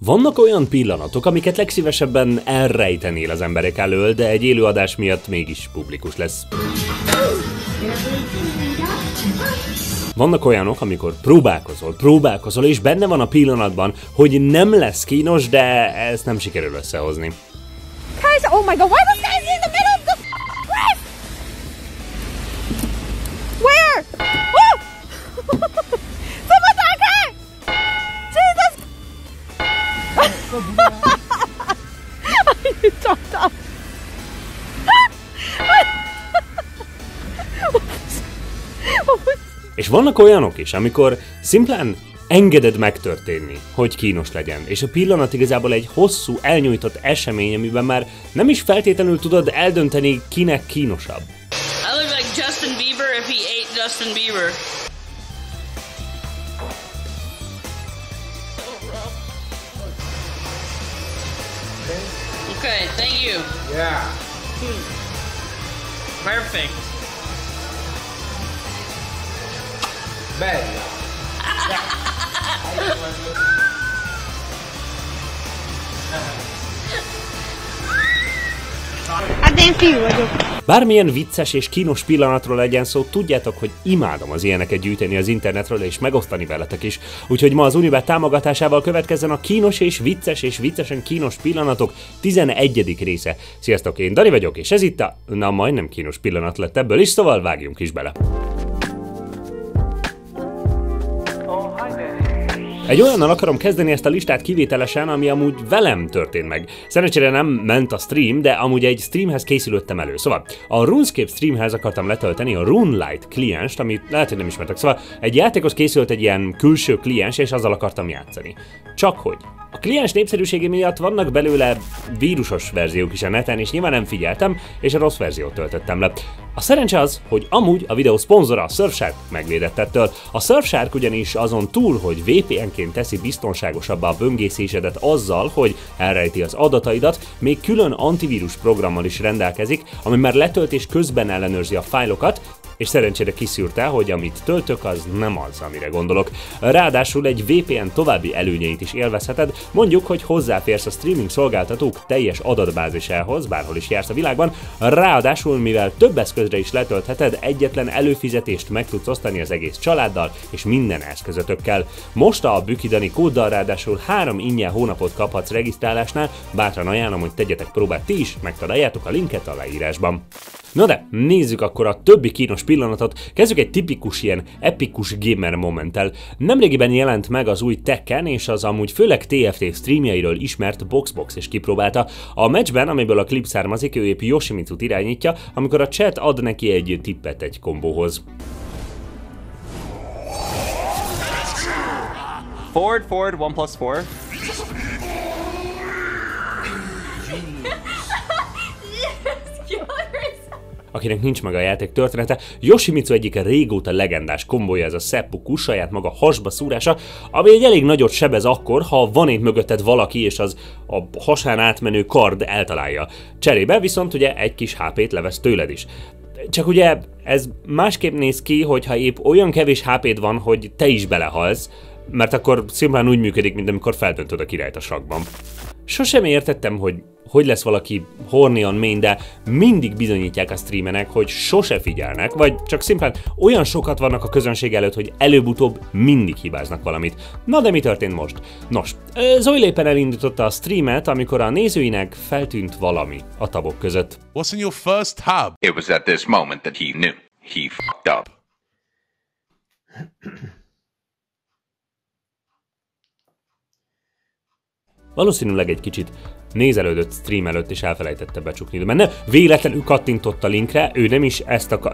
Vannak olyan pillanatok, amiket legszívesebben elrejtenél az emberek elől, de egy élőadás miatt mégis publikus lesz. Vannak olyanok, amikor próbálkozol, és benne van a pillanatban, hogy nem lesz kínos, de ezt nem sikerül összehozni. Guys, oh my god, why was guys in the middle of the cliff? Where? Oh! Someone's okay! Jesus! You jumped up. És vannak olyanok is, amikor szimplán engeded megtörténni, hogy kínos legyen, és a pillanat igazából egy hosszú, elnyújtott esemény, amiben már nem is feltétlenül tudod eldönteni, kinek kínosabb. I look like Justin Bieber if he ate Justin Bieber. Okay, thank you. Yeah. Perfect. Bella. Hát én fiú vagyok. Bármilyen vicces és kínos pillanatról legyen szó, tudjátok, hogy imádom az ilyeneket gyűjteni az internetről és megosztani veletek is. Úgyhogy ma az Unibet támogatásával következzen a kínos és viccesen kínos pillanatok 11. része. Sziasztok, én Dani vagyok, és ez itt a... Na, majdnem kínos pillanat lett ebből is, szóval vágjunk is bele. Egy olyannal akarom kezdeni ezt a listát kivételesen, ami amúgy velem történt meg. Szerencsére nem ment a stream, de amúgy egy streamhez készülöttem elő. Szóval a RuneScape streamhez akartam letölteni a RuneLite klienst, amit lehet, hogy nem ismertek. Szóval egy játékos készült egy ilyen külső kliens, és azzal akartam játszani. Csak hogy a kliens népszerűsége miatt vannak belőle vírusos verziók is a neten, és nyilván nem figyeltem, és a rossz verziót töltöttem le. A szerencse az, hogy amúgy a videó szponzora a Surfshark megvédett ettől. A Surfshark ugyanis azon túl, hogy VPN-ként teszi biztonságosabbá a böngészésedet azzal, hogy elrejti az adataidat, még külön antivírus programmal is rendelkezik, ami már letöltés közben ellenőrzi a fájlokat, és szerencsére kiszűrte, hogy amit töltök, az nem az, amire gondolok. Ráadásul egy VPN további előnyeit is élvezheted, mondjuk, hogy hozzáférsz a streaming szolgáltatók teljes adatbázisához, bárhol is jársz a világban, ráadásul mivel több eszközre is letöltheted, egyetlen előfizetést meg tudsz osztani az egész családdal és minden eszközötökkel. Most a Büki Dani kóddal ráadásul 3 ingyen hónapot kaphatsz regisztrálásnál, bátran ajánlom, hogy tegyetek próbát ti is, megtaláljátok a linket a leírásban. Na de, nézzük akkor a többi kínos pillanatot, kezdjük egy tipikus ilyen epikus gamer momenttel. Nemrégiben jelent meg az új Tekken, és az amúgy főleg TFT streamjairől ismert Boxbox is kipróbálta. A meccsben, amiből a klip származik, ő épp Yoshimitsu-t irányítja, amikor a chat ad neki egy tippet egy kombóhoz. Forward, 1+4. Akinek nincs meg a játék története, Yoshimitsu egyik régóta legendás kombója ez a seppuku, saját maga hasba szúrása, ami egy elég nagyot sebez akkor, ha van itt mögötted valaki, és az a hasán átmenő kard eltalálja. Cserébe viszont ugye egy kis HP-t levesz tőled is. Csak ugye ez másképp néz ki, hogyha épp olyan kevés HP-d van, hogy te is belehalsz, mert akkor szimplán úgy működik, mint amikor feldöntöd a királyt a sakkban. Sosem értettem, hogy lesz valaki horny on main, de mindig bizonyítják a streamenek, hogy sose figyelnek, vagy csak szimplán olyan sokat vannak a közönség előtt, hogy előbb-utóbb mindig hibáznak valamit. Na de mi történt most? Nos, Zoe éppen elindította a streamet, amikor a nézőinek feltűnt valami a tabok között. What's in your first tab? It was at this moment that he knew. He fucked up. Valószínűleg egy kicsit nézelődött stream előtt és elfelejtette becsukni, de ne véletlenül kattintott a linkre, ő nem is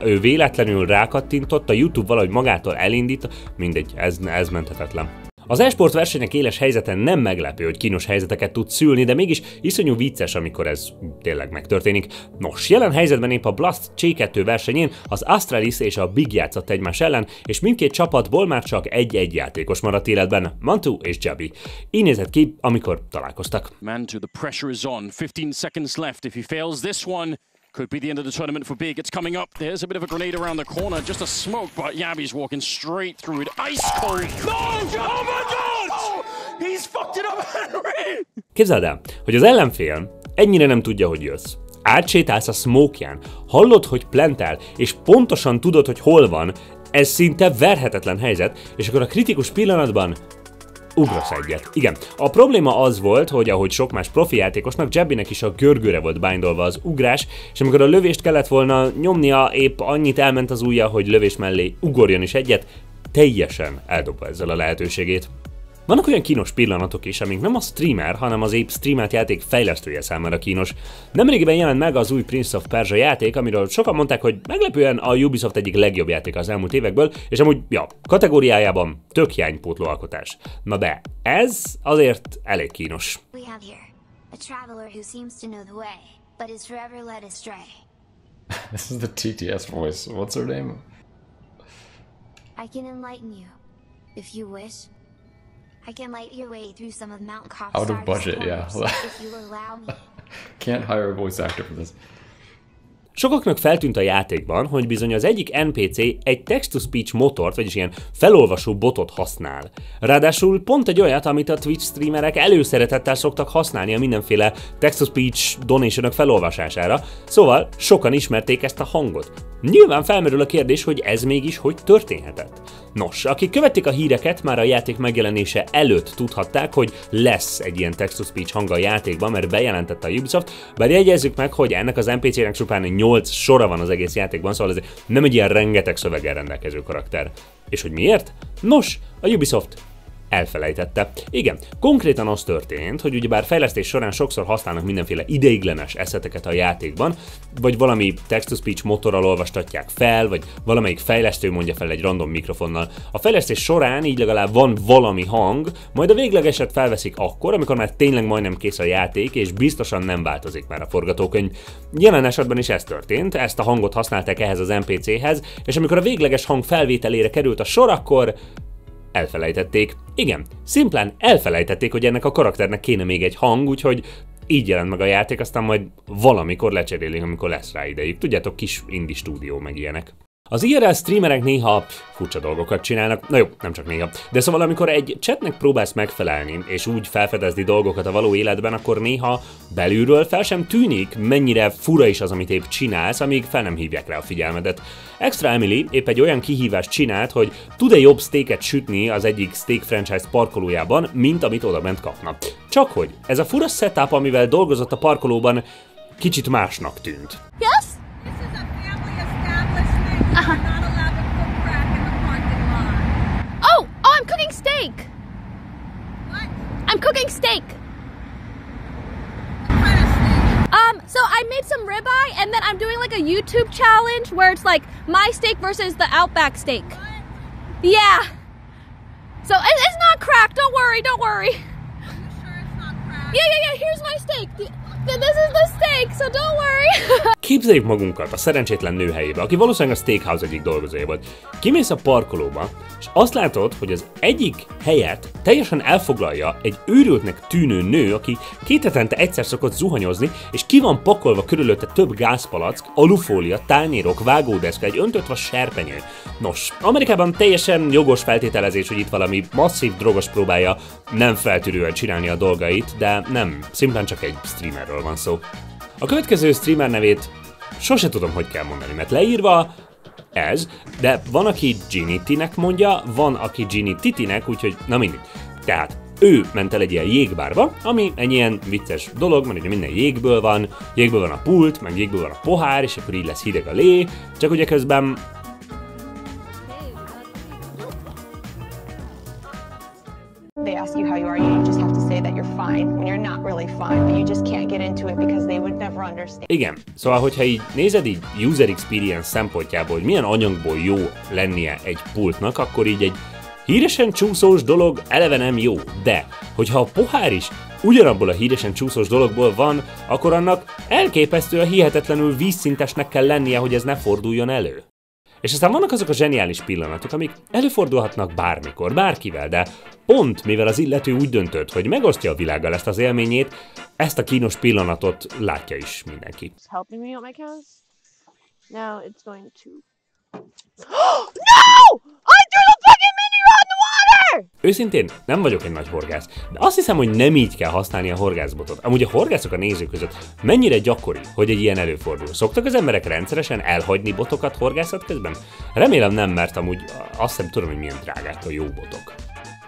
ő véletlenül rákattintott, a YouTube valahogy magától elindít, mindegy, ez menthetetlen. Az e-sport versenyek éles helyzeten nem meglepő, hogy kínos helyzeteket tud szülni, de mégis iszonyú vicces, amikor ez tényleg megtörténik. Nos, jelen helyzetben épp a Blast C2 versenyén az Astralis és a Big játszott egymás ellen, és mindkét csapatból már csak egy játékos maradt életben, Mantu és Jabi. Így nézett ki, amikor találkoztak. Mantu, the pressure is on. 15 seconds left. If he fails this one, could be the end of the tournament for Big. It's coming up. There's a bit of a grenade around the corner. Just a smoke, but Yabi's walking straight through it. Ice cold. No! Oh my God! He's fucked it up, Henry! Képzeld el, hogy az ellenfél ennyire nem tudja, hogy jössz. Átsétálsz a smoke-ján, hallod, hogy plantál, és pontosan tudod, hogy hol van, ez szinte verhetetlen helyzet, és akkor a kritikus pillanatban ugrasz egyet. Igen, a probléma az volt, hogy ahogy sok más profi játékosnak, Jabbinek is a görgőre volt bindolva az ugrás, és amikor a lövést kellett volna nyomnia, épp annyit elment az ujja, hogy lövés mellé ugorjon is egyet, teljesen eldobva ezzel a lehetőségét. Vannak olyan kínos pillanatok is, amik nem a streamer, hanem az épp streamelt játék fejlesztője számára kínos. Nemrégiben jelent meg az új Prince of Persia játék, amiről sokan mondták, hogy meglepően a Ubisoft egyik legjobb játék az elmúlt évekből, és amúgy, ja, kategóriájában tök hiánypótló alkotás. Na de, ez azért elég kínos. We have here a traveler who seems to know the way, but is forever led astray. This is the TTS voice. What's her name? I can enlighten you, if you wish. I can light your way through some of Mount Kopstar's Out of budget, yeah. if you allow me. Can't hire a voice actor for this. Sokaknak feltűnt a játékban, hogy bizony az egyik NPC egy text-to-speech motort, vagyis ilyen felolvasó botot használ. Ráadásul pont egy olyat, amit a Twitch streamerek előszeretettel szoktak használni a mindenféle text-to-speech donationok felolvasására, szóval sokan ismerték ezt a hangot. Nyilván felmerül a kérdés, hogy ez mégis hogy történhetett. Nos, akik követték a híreket, már a játék megjelenése előtt tudhatták, hogy lesz egy ilyen text-to-speech hang a játékban, mert bejelentette a Ubisoft, bár jegyezzük meg, hogy ennek az NPC-nek csupán 8 sora van az egész játékban, szóval ez nem egy ilyen rengeteg szöveggel rendelkező karakter. És hogy miért? Nos, a Ubisoft elfelejtette. Igen, konkrétan az történt, hogy ugyebár fejlesztés során sokszor használnak mindenféle ideiglenes eszeteket a játékban, vagy valami text-to-speech motorral olvastatják fel, vagy valamelyik fejlesztő mondja fel egy random mikrofonnal. A fejlesztés során így legalább van valami hang, majd a véglegeset felveszik akkor, amikor már tényleg majdnem kész a játék, és biztosan nem változik már a forgatókönyv. Jelen esetben is ez történt, ezt a hangot használták ehhez az NPC-hez, és amikor a végleges hang felvételére került a sor, akkor elfelejtették. Igen, szimplán elfelejtették, hogy ennek a karakternek kéne még egy hang, úgyhogy így jelent meg a játék, aztán majd valamikor lecserélik, amikor lesz rá idejük. Tudjátok, kis indie stúdió meg ilyenek. Az IRL streamerek néha furcsa dolgokat csinálnak, na jó, nem csak néha, de szóval amikor egy chatnek próbálsz megfelelni, és úgy felfedezni dolgokat a való életben, akkor néha belülről fel sem tűnik, mennyire fura is az, amit épp csinálsz, amíg fel nem hívják rá a figyelmedet. Extra Emily épp egy olyan kihívást csinált, hogy tud-e jobb steaket sütni az egyik steak franchise parkolójában, mint amit odabent kapna. Csak hogy ez a fura setup, amivel dolgozott a parkolóban, kicsit másnak tűnt. Yes? This is a family establishment. You're not allowed to cook crack in the parking lot. Oh, I'm cooking steak. What? I'm cooking steak. What kind of steak? So I made some ribeye, and then I'm doing like a YouTube challenge where it's like my steak versus the Outback steak. What? Yeah. So it's not crack. Don't worry. Don't worry. Are you sure it's not crack? Yeah. Here's my steak. This is the steak, so don't worry. Képzeljük magunkat a szerencsétlen nő helyébe, aki valószínűleg a steakhouse egyik dolgozója volt. Kimész a parkolóba, és azt látod, hogy az egyik helyet teljesen elfoglalja egy őrültnek tűnő nő, aki 2 hetente egyszer szokott zuhanyozni, és ki van pakolva körülötte több gázpalack, alufólia, tányérok, vágódeszka, egy öntött vas serpenyő. Nos, Amerikában teljesen jogos feltételezés, hogy itt valami masszív drogos próbálja nem feltűrően csinálni a dolgait, de nem, szimplán csak egy streamerről van szó. A következő streamer nevét sose tudom, hogy kell mondani, mert leírva ez, de van, aki Ginny-nek mondja, van, aki Ginny-nek, úgyhogy na mindig. Tehát ő ment el egy ilyen jégbárba, ami egy ilyen vicces dolog, mert ugye minden jégből van a pult, meg jégből van a pohár, és akkor így lesz hideg a lé, csak ugye közben They ask you how you are, you just have to say that you're fine when you're not really fine, but you just can't get into it because they would never understand. Igen, szóval hogyha így nézed így user experience szempontjából, hogy milyen anyagból jó lennie egy pultnak, akkor így egy híresen csúszós dolog eleve nem jó, de hogyha a pohár is ugyanabból a híresen csúszós dologból van, akkor annak elképesztően hihetetlenül vízszintesnek kell lennie, hogy ez ne forduljon elő. És aztán vannak azok a zseniális pillanatok, amik előfordulhatnak bármikor, bárkivel, de pont mivel az illető úgy döntött, hogy megosztja a világgal ezt az élményét, ezt a kínos pillanatot látja is mindenki. Helping me out my cows. Now it's going to. No! I threw the fucking mini rod in the water! Őszintén nem vagyok egy nagy horgász, de azt hiszem, hogy nem így kell használni a horgászbotot. Amúgy a horgászok a nézők között mennyire gyakori, hogy egy ilyen előfordul. Szoktak az emberek rendszeresen elhagyni botokat horgászat közben? Remélem nem, mert amúgy azt nem tudom, hogy milyen drágák a jó botok.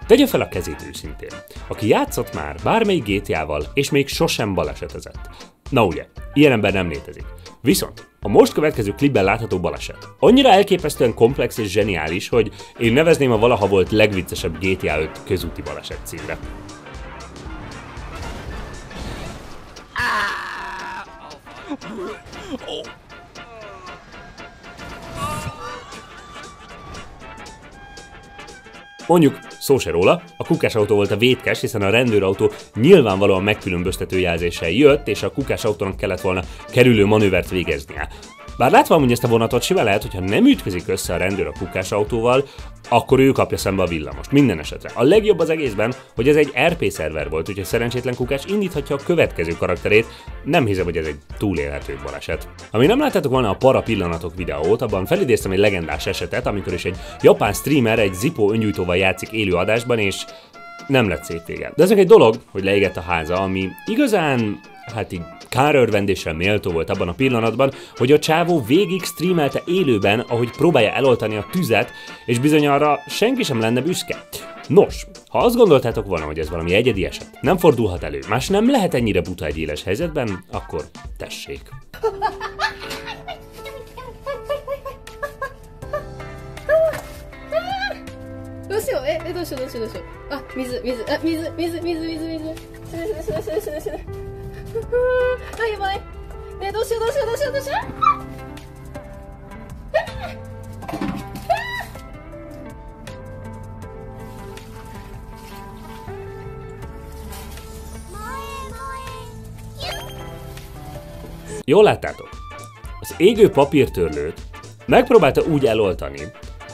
Tegye fel a kezét őszintén, aki játszott már bármelyik GTA-val, és még sosem balesetezett. Na ugye, ilyen ember nem létezik. Viszont a most következő klipben látható baleset annyira elképesztően komplex és zseniális, hogy én nevezném a valaha volt legviccesebb GTA 5 közúti baleset címre. Mondjuk, szó se róla, a kukásautó volt a vétkes, hiszen a rendőrautó nyilvánvalóan megkülönböztető jelzéssel jött, és a kukásautónak kellett volna kerülő manővert végeznie. Bár látva amúgy ezt a vonatot, simán lehet, hogyha nem ütközik össze a rendőr a kukásautóval, akkor ő kapja szembe a villamost. Minden esetre. A legjobb az egészben, hogy ez egy RP szerver volt, úgyhogy szerencsétlen kukás indíthatja a következő karakterét, nem hiszem, hogy ez egy túlélhető baleset. Ha még nem láttátok volna a para pillanatok videót, abban felidéztem egy legendás esetet, amikor is egy japán streamer egy Zippo öngyújtóval játszik élő adásban, és nem lett szép vége. De ezek egy dolog, hogy leégett a háza, ami igazán, hát így kárörvendésre méltó volt abban a pillanatban, hogy a csávó végig streamelte élőben, ahogy próbálja eloltani a tüzet, és bizony arra senki sem lenne büszke. Nos, ha azt gondoltátok volna, hogy ez valami egyedi eset, nem fordulhat elő, más nem lehet ennyire buta egy éles helyzetben, akkor tessék. どうしようどうしようどうしようどうしようあ水あやばいどうしようどうしようどうしようどうしようJól láttátok? Az égő papírtörlőt megpróbálta úgy eloltani,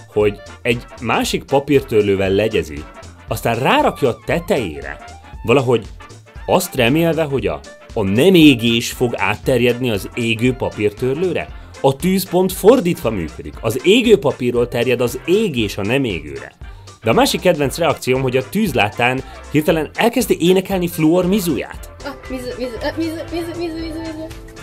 hogy egy másik papírtörlővel legyezi, aztán rárakja a tetejére, valahogy azt remélve, hogy a nem égés fog átterjedni az égő papírtörlőre. A tűz pont fordítva működik. Az égő papírról terjed az égés a nem égőre. De a másik kedvenc reakcióm, hogy a tűz láttán hirtelen elkezdi énekelni Fluor Mizuját.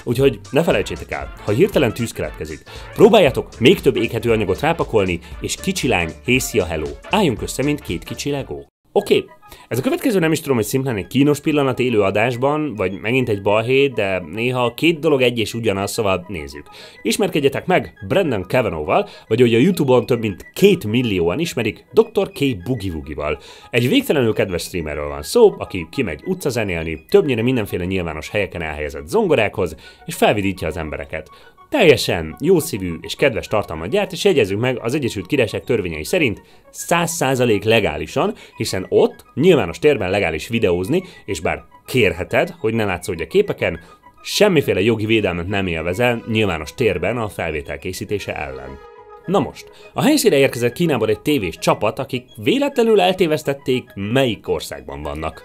Úgyhogy ne felejtsétek el, ha hirtelen tűz keletkezik, próbáljátok még több éghető anyagot rápakolni, és kicsi lány, hey szia hello, álljunk össze, mint két kicsi Lego. Oké, ez a következő nem is tudom, hogy szimplán egy kínos pillanat élő adásban, vagy megint egy balhé, de néha két dolog egy és ugyanaz, szóval nézzük. Ismerkedjetek meg Brendan Kavanaugh-val, vagy ahogy a YouTube-on több mint 2 millióan ismerik, Dr. K. Boogie Woogie-val. Egy végtelenül kedves streamerről van szó, aki kimegy utcazenélni, többnyire mindenféle nyilvános helyeken elhelyezett zongorákhoz, és felvidítja az embereket. Teljesen jószívű és kedves tartalmat gyárt, és jegyezzük meg, az Egyesült Királyság törvényei szerint 100% legálisan, hiszen ott nyilvános térben legális videózni, és bár kérheted, hogy ne látszódj a képeken, semmiféle jogi védelmet nem élvezel nyilvános térben a felvétel készítése ellen. Na most, a helyszínre érkezett Kínából egy tévés csapat, akik véletlenül eltévesztették, melyik országban vannak.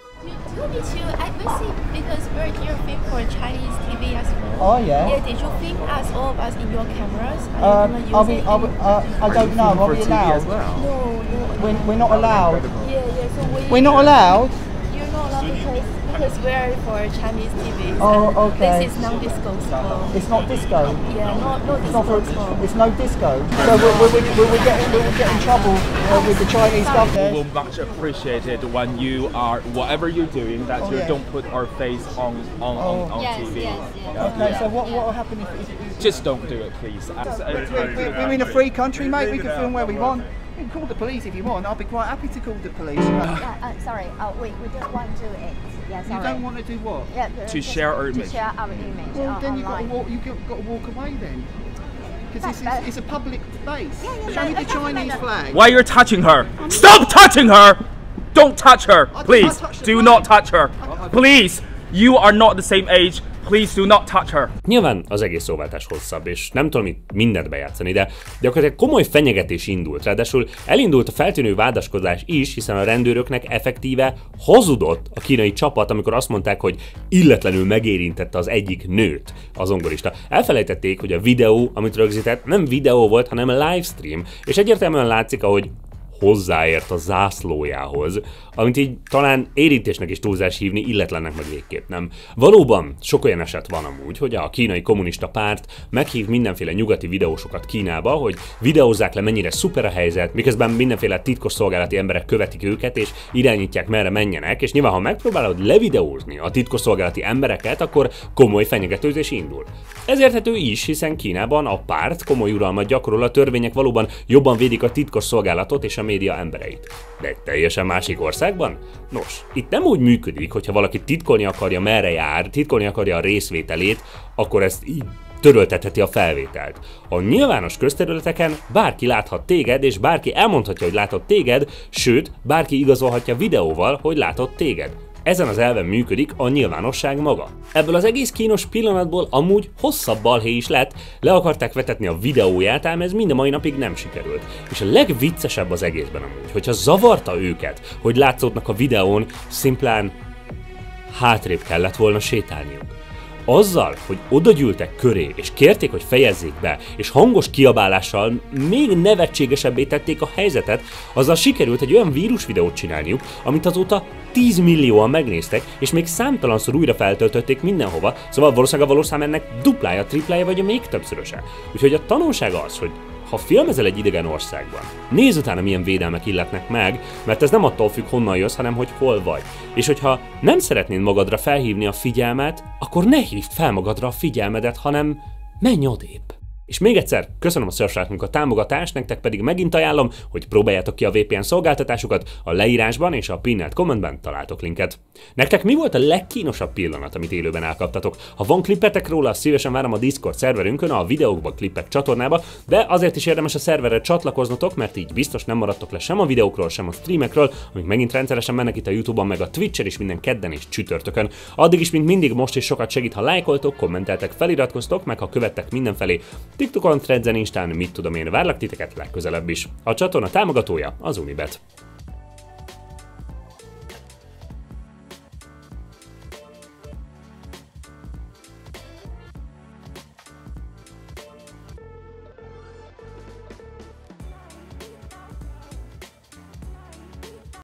Oh yeah. Yeah, did you film us all of us in your cameras? I don't know. Are we allowed? No. We're not allowed. Yeah. So we're not allowed. You're not allowed because we're for Chinese TV. Oh, okay. This is non-disclosable. It's not disco. Yeah, not disclosable. It's no disco. So we'll get in trouble with the Chinese government. We'll much appreciate it when you are whatever you're doing that you don't put our face on TV. Yes. Okay, so what will happen if just don't do it, please. We're in a free country, mate. We can film where we want. You can call the police if you want. I'll be quite happy to call the police. Sorry, we don't want to do it. Yeah, sorry. You don't want to do what? Yeah, to share our image. To share our image. Well, then online. you've got to walk away then. Because it's a public base. Show me the Chinese flag. Why you're touching her? Stop touching her! Don't touch her, please. Do not touch her. Please, you are not the same age. Please do not touch her. Nyilván az egész szóváltás hosszabb, és nem tudom itt mindent bejátszani, de gyakorlatilag komoly fenyegetés indult. Ráadásul elindult a feltűnő vádaskodás is, hiszen a rendőröknek effektíve hazudott a kínai csapat, amikor azt mondták, hogy illetlenül megérintette az egyik nőt, a zongorista. Elfelejtették, hogy a videó, amit rögzített, nem videó volt, hanem livestream, és egyértelműen látszik, ahogy hozzáért a zászlójához, amit így talán érintésnek is túlzás hívni, illetlennek meg végképp nem. Valóban sok olyan eset van amúgy, hogy a kínai kommunista párt meghív mindenféle nyugati videósokat Kínába, hogy videózzák le mennyire szuper a helyzet, miközben mindenféle titkosszolgálati emberek követik őket és irányítják merre menjenek, és nyilván ha megpróbálod levideózni a titkosszolgálati embereket, akkor komoly fenyegetőzés indul. Ez érthető is, hiszen Kínában a párt komoly uralmat gyakorol, a törvények valóban jobban védik a titkosszolgálatot és a média embereit. De egy teljesen másik országban? Nos, itt nem úgy működik, hogyha valaki titkolni akarja merre jár, titkolni akarja a részvételét, akkor ezt így töröltetheti a felvételt. A nyilvános közterületeken bárki láthat téged, és bárki elmondhatja, hogy látott téged, sőt, bárki igazolhatja videóval, hogy látott téged. Ezen az elven működik a nyilvánosság maga. Ebből az egész kínos pillanatból amúgy hosszabb balhé is lett, le akarták vetetni a videóját, ám ez mind a mai napig nem sikerült. És a legviccesebb az egészben amúgy, hogyha zavarta őket, hogy látszódnak a videón, szimplán hátrébb kellett volna sétálniuk. Azzal, hogy odagyűltek köré, és kérték, hogy fejezzék be, és hangos kiabálással még nevetségesebbé tették a helyzetet, azzal sikerült egy olyan vírusvideót csinálniuk, amit azóta 10 millióan megnéztek, és még számtalanszor újra feltöltötték mindenhova, szóval valószínűleg a valószám ennek duplája, triplája, vagy még többszöröse. Úgyhogy a tanulság az, hogy ha filmezel egy idegen országban, nézz utána milyen védelmek illetnek meg, mert ez nem attól függ, honnan jössz, hanem hogy hol vagy. És hogyha nem szeretnéd magadra felhívni a figyelmet, akkor ne hívd fel magadra a figyelmedet, hanem menj odébb. És még egyszer köszönöm a Surfsharknak a támogatást, nektek pedig megint ajánlom, hogy próbáljátok ki a VPN szolgáltatásukat, a leírásban és a pinnelt kommentben találtok linket. Nektek mi volt a legkínosabb pillanat, amit élőben elkaptatok? Ha van klippetek róla, szívesen várom a Discord szerverünkön, a videókba, klippek csatornába, de azért is érdemes a szerverre csatlakoznotok, mert így biztos nem maradtok le sem a videókról, sem a streamekről, amik megint rendszeresen mennek itt a YouTube-on, meg a Twitch-en is minden kedden és csütörtökön. Addig is, mint mindig, most is sokat segít, ha lájkoltok, kommenteltek, feliratkoztok, meg ha követtek mindenfelé. TikTokon, Threads-en, Instán, mit tudom én, várlak titeket legközelebb is. A csatorna támogatója az Unibet.